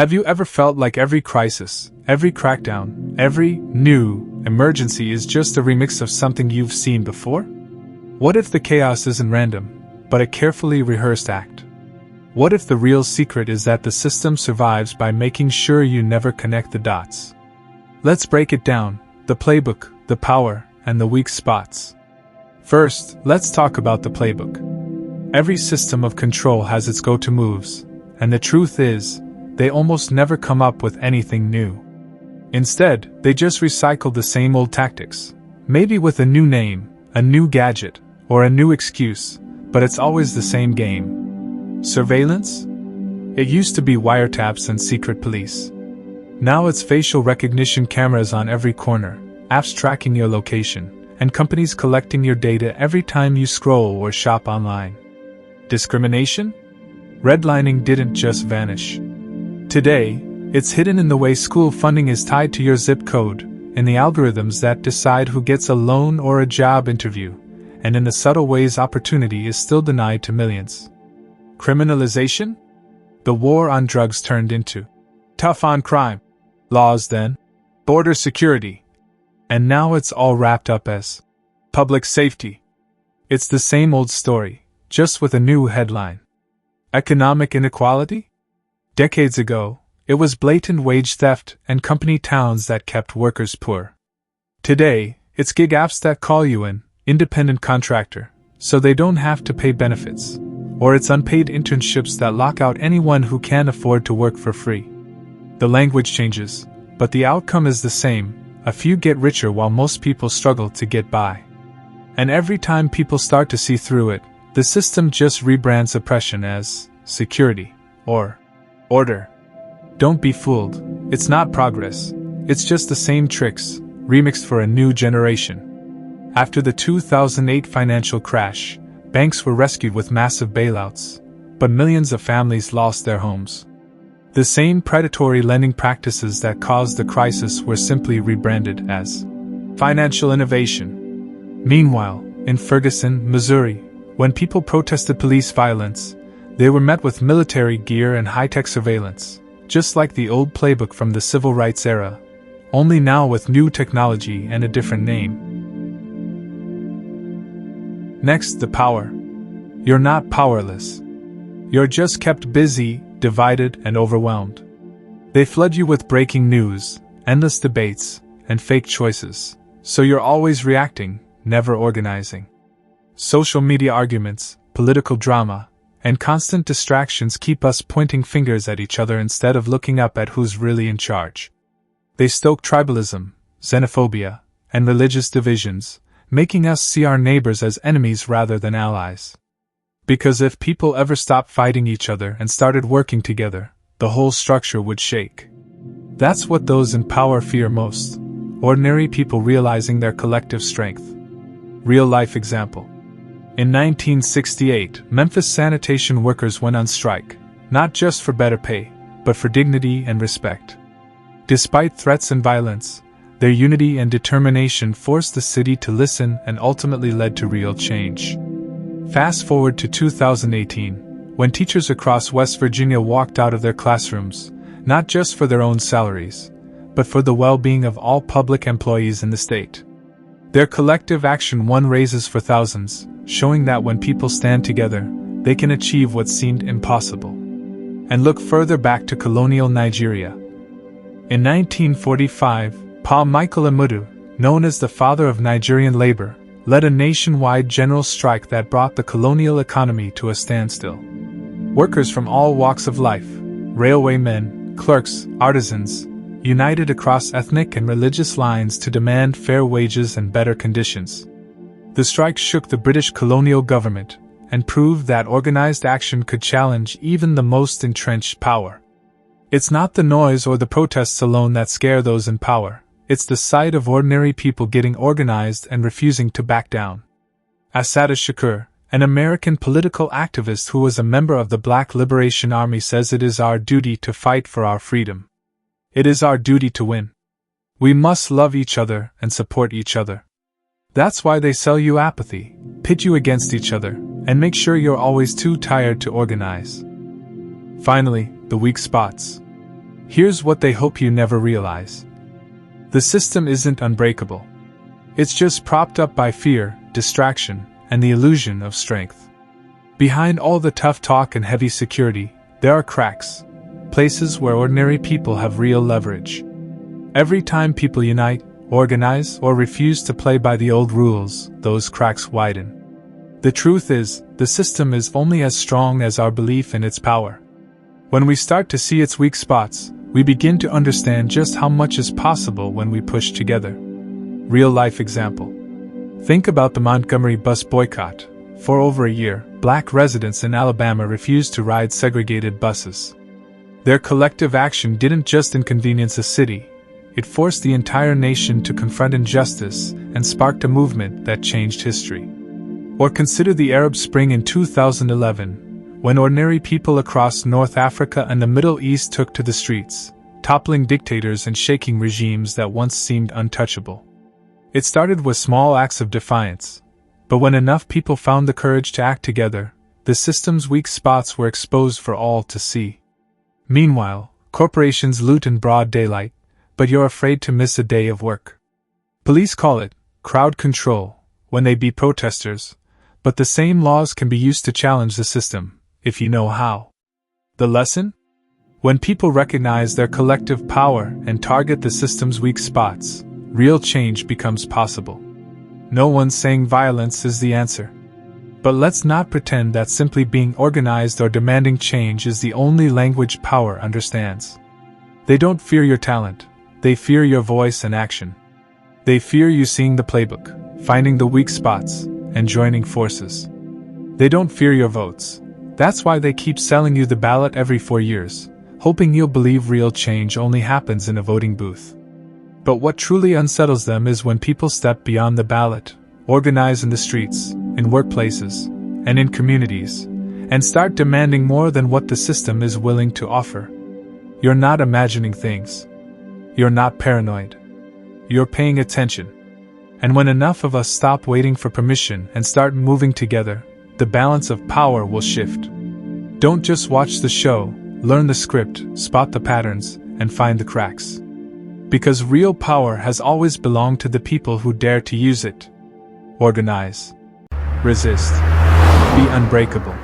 Have you ever felt like every crisis, every crackdown, every new emergency is just a remix of something you've seen before? What if the chaos isn't random, but a carefully rehearsed act? What if the real secret is that the system survives by making sure you never connect the dots? Let's break it down, the playbook, the power, and the weak spots. First, let's talk about the playbook. Every system of control has its go-to moves, and the truth is, they almost never come up with anything new. Instead, they just recycle the same old tactics, maybe with a new name, a new gadget, or a new excuse, but it's always the same game. Surveillance? It used to be wiretaps and secret police. Now it's facial recognition cameras on every corner, apps tracking your location, and companies collecting your data every time you scroll or shop online. Discrimination? Redlining didn't just vanish. Today, it's hidden in the way school funding is tied to your zip code, in the algorithms that decide who gets a loan or a job interview, and in the subtle ways opportunity is still denied to millions. Criminalization? The war on drugs turned into tough on crime. Laws then, border security. And now it's all wrapped up as public safety. It's the same old story, just with a new headline. Economic inequality? Decades ago, it was blatant wage theft and company towns that kept workers poor. Today, it's gig apps that call you an independent contractor, so they don't have to pay benefits, or it's unpaid internships that lock out anyone who can't afford to work for free. The language changes, but the outcome is the same. A few get richer while most people struggle to get by. And every time people start to see through it, the system just rebrands oppression as security or order. Don't be fooled, it's not progress, it's just the same tricks, remixed for a new generation. After the 2008 financial crash, banks were rescued with massive bailouts, but millions of families lost their homes. The same predatory lending practices that caused the crisis were simply rebranded as financial innovation. Meanwhile, in Ferguson, Missouri, when people protested police violence, they were met with military gear and high-tech surveillance, just like the old playbook from the civil rights era, only now with new technology and a different name. Next, the power. You're not powerless. You're just kept busy, divided, and overwhelmed. They flood you with breaking news, endless debates, and fake choices, so you're always reacting, never organizing. Social media arguments, political drama, and constant distractions keep us pointing fingers at each other instead of looking up at who's really in charge. They stoke tribalism, xenophobia, and religious divisions, making us see our neighbors as enemies rather than allies. Because if people ever stopped fighting each other and started working together, the whole structure would shake. That's what those in power fear most: ordinary people realizing their collective strength. Real-life example. In 1968, Memphis sanitation workers went on strike, not just for better pay, but for dignity and respect. Despite threats and violence, their unity and determination forced the city to listen and ultimately led to real change. Fast forward to 2018, when teachers across West Virginia walked out of their classrooms, not just for their own salaries, but for the well-being of all public employees in the state. Their collective action won raises for thousands, showing that when people stand together, they can achieve what seemed impossible. And look further back to colonial Nigeria. In 1945, Pa Michael Emudu, known as the father of Nigerian labor, led a nationwide general strike that brought the colonial economy to a standstill. Workers from all walks of life, railwaymen, clerks, artisans, united across ethnic and religious lines to demand fair wages and better conditions. The strike shook the British colonial government and proved that organized action could challenge even the most entrenched power. It's not the noise or the protests alone that scare those in power. It's the sight of ordinary people getting organized and refusing to back down. Assata Shakur, an American political activist who was a member of the Black Liberation Army, says it is our duty to fight for our freedom. It is our duty to win. We must love each other and support each other. That's why they sell you apathy, pit you against each other, and make sure you're always too tired to organize. Finally, the weak spots. Here's what they hope you never realize. The system isn't unbreakable. It's just propped up by fear, distraction, and the illusion of strength. Behind all the tough talk and heavy security, there are cracks, places where ordinary people have real leverage. Every time people unite, organize, or refuse to play by the old rules, those cracks widen. The truth is, the system is only as strong as our belief in its power. When we start to see its weak spots, we begin to understand just how much is possible when we push together. Real-life example. Think about the Montgomery bus boycott. For over a year, black residents in Alabama refused to ride segregated buses. Their collective action didn't just inconvenience a city, it forced the entire nation to confront injustice and sparked a movement that changed history. Or consider the Arab Spring in 2011, when ordinary people across North Africa and the Middle East took to the streets, toppling dictators and shaking regimes that once seemed untouchable. It started with small acts of defiance, but when enough people found the courage to act together, the system's weak spots were exposed for all to see. Meanwhile, corporations loot in broad daylight, but you're afraid to miss a day of work. Police call it crowd control when they beat protesters, but the same laws can be used to challenge the system, if you know how. The lesson? When people recognize their collective power and target the system's weak spots, real change becomes possible. No one's saying violence is the answer. But let's not pretend that simply being organized or demanding change is the only language power understands. They don't fear your talent, they fear your voice and action. They fear you seeing the playbook, finding the weak spots, and joining forces. They don't fear your votes. That's why they keep selling you the ballot every 4 years, hoping you'll believe real change only happens in a voting booth. But what truly unsettles them is when people step beyond the ballot, organize in the streets, in workplaces, and in communities, and start demanding more than what the system is willing to offer. You're not imagining things. You're not paranoid. You're paying attention. And when enough of us stop waiting for permission and start moving together, the balance of power will shift. Don't just watch the show, learn the script, spot the patterns, and find the cracks. Because real power has always belonged to the people who dare to use it. Organize. Resist. Be unbreakable.